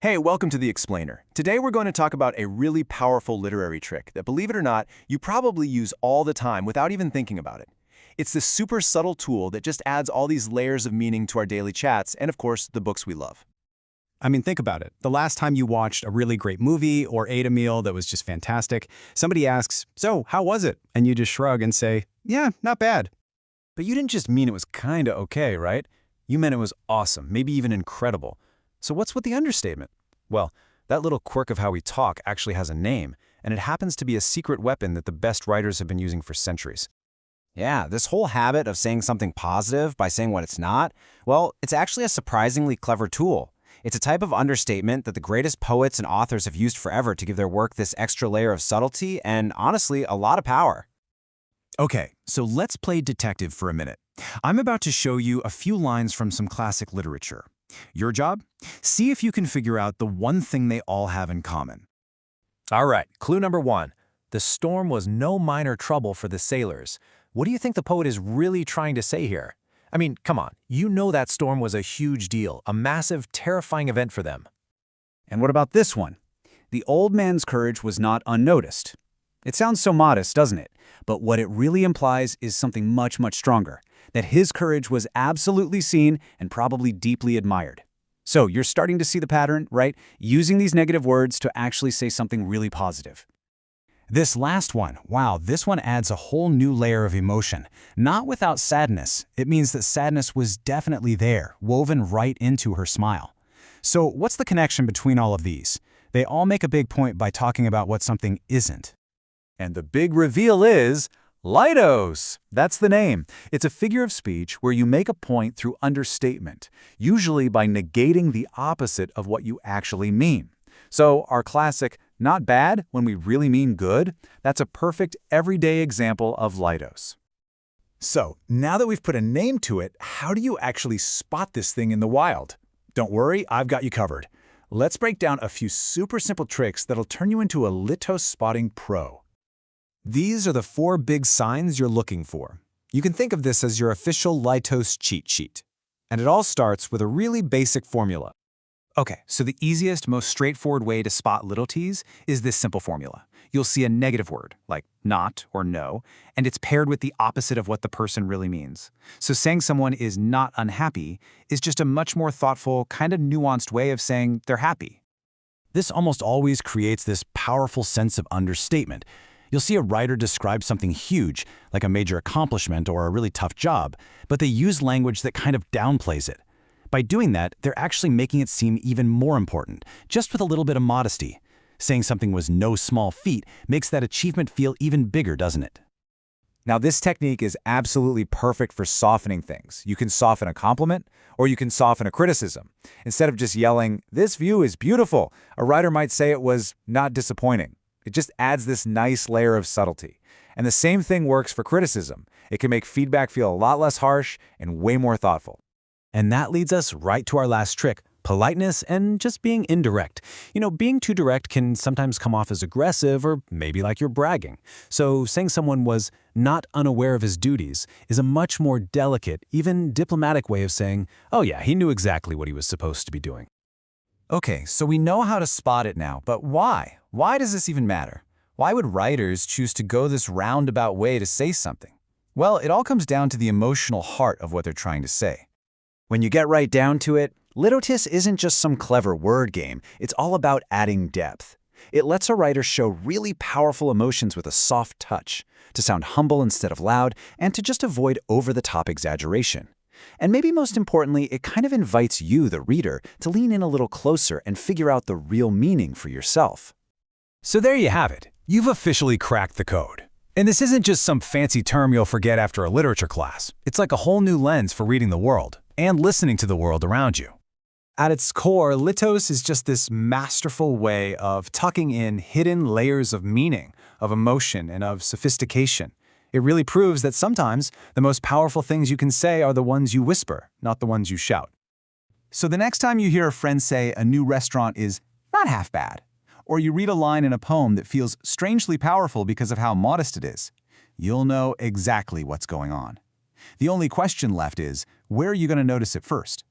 Hey, welcome to The Explainer. Today we're going to talk about a really powerful literary trick that, believe it or not, you probably use all the time without even thinking about it. It's this super subtle tool that just adds all these layers of meaning to our daily chats and, of course, the books we love. I mean, think about it. The last time you watched a really great movie or ate a meal that was just fantastic, somebody asks, "So, how was it?" And you just shrug and say, "Yeah, not bad." But you didn't just mean it was kinda okay, right? You meant it was awesome, maybe even incredible. So what's with the understatement? Well, that little quirk of how we talk actually has a name, and it happens to be a secret weapon that the best writers have been using for centuries. Yeah, this whole habit of saying something positive by saying what it's not, well, it's actually a surprisingly clever tool. It's a type of understatement that the greatest poets and authors have used forever to give their work this extra layer of subtlety and, honestly, a lot of power. Okay, so let's play detective for a minute. I'm about to show you a few lines from some classic literature. Your job? See if you can figure out the one thing they all have in common. All right, clue number one. The storm was no minor trouble for the sailors. What do you think the poet is really trying to say here? I mean, come on, you know that storm was a huge deal, a massive, terrifying event for them. And what about this one? The old man's courage was not unnoticed. It sounds so modest, doesn't it? But what it really implies is something much, much stronger. That his courage was absolutely seen and probably deeply admired. So you're starting to see the pattern, right? Using these negative words to actually say something really positive. This last one, wow, this one adds a whole new layer of emotion. Not without sadness. It means that sadness was definitely there, woven right into her smile. So what's the connection between all of these? They all make a big point by talking about what something isn't. And the big reveal is Litotes. That's the name. It's a figure of speech where you make a point through understatement, usually by negating the opposite of what you actually mean. So our classic, not bad when we really mean good, that's a perfect everyday example of Litotes. So, now that we've put a name to it, how do you actually spot this thing in the wild? Don't worry, I've got you covered. Let's break down a few super simple tricks that'll turn you into a Litos spotting pro. These are the 4 big signs you're looking for. You can think of this as your official Litos cheat sheet. And it all starts with a really basic formula. Okay, so the easiest, most straightforward way to spot little t's is this simple formula. You'll see a negative word, like not or no, and it's paired with the opposite of what the person really means. So saying someone is not unhappy is just a much more thoughtful, kind of nuanced way of saying they're happy. This almost always creates this powerful sense of understatement. You'll see a writer describe something huge, like a major accomplishment or a really tough job, but they use language that kind of downplays it. By doing that, they're actually making it seem even more important, just with a little bit of modesty. Saying something was no small feat makes that achievement feel even bigger, doesn't it? Now, this technique is absolutely perfect for softening things. You can soften a compliment, or you can soften a criticism. Instead of just yelling, "This view is beautiful," a writer might say it was not disappointing. It just adds this nice layer of subtlety. And the same thing works for criticism. It can make feedback feel a lot less harsh and way more thoughtful. And that leads us right to our last trick, politeness and just being indirect. You know, being too direct can sometimes come off as aggressive or maybe like you're bragging. So saying someone was not unaware of his duties is a much more delicate, even diplomatic way of saying, oh yeah, he knew exactly what he was supposed to be doing. Okay, so we know how to spot it now, but why? Why does this even matter? Why would writers choose to go this roundabout way to say something? Well, it all comes down to the emotional heart of what they're trying to say. When you get right down to it, Litotes isn't just some clever word game, it's all about adding depth. It lets a writer show really powerful emotions with a soft touch, to sound humble instead of loud, and to just avoid over-the-top exaggeration. And maybe most importantly, it kind of invites you, the reader, to lean in a little closer and figure out the real meaning for yourself. So there you have it. You've officially cracked the code. And this isn't just some fancy term you'll forget after a literature class. It's like a whole new lens for reading the world and listening to the world around you. At its core, Litos is just this masterful way of tucking in hidden layers of meaning, of emotion, and of sophistication. It really proves that sometimes the most powerful things you can say are the ones you whisper, not the ones you shout. So the next time you hear a friend say a new restaurant is not half bad, or you read a line in a poem that feels strangely powerful because of how modest it is, you'll know exactly what's going on. The only question left is, where are you going to notice it first?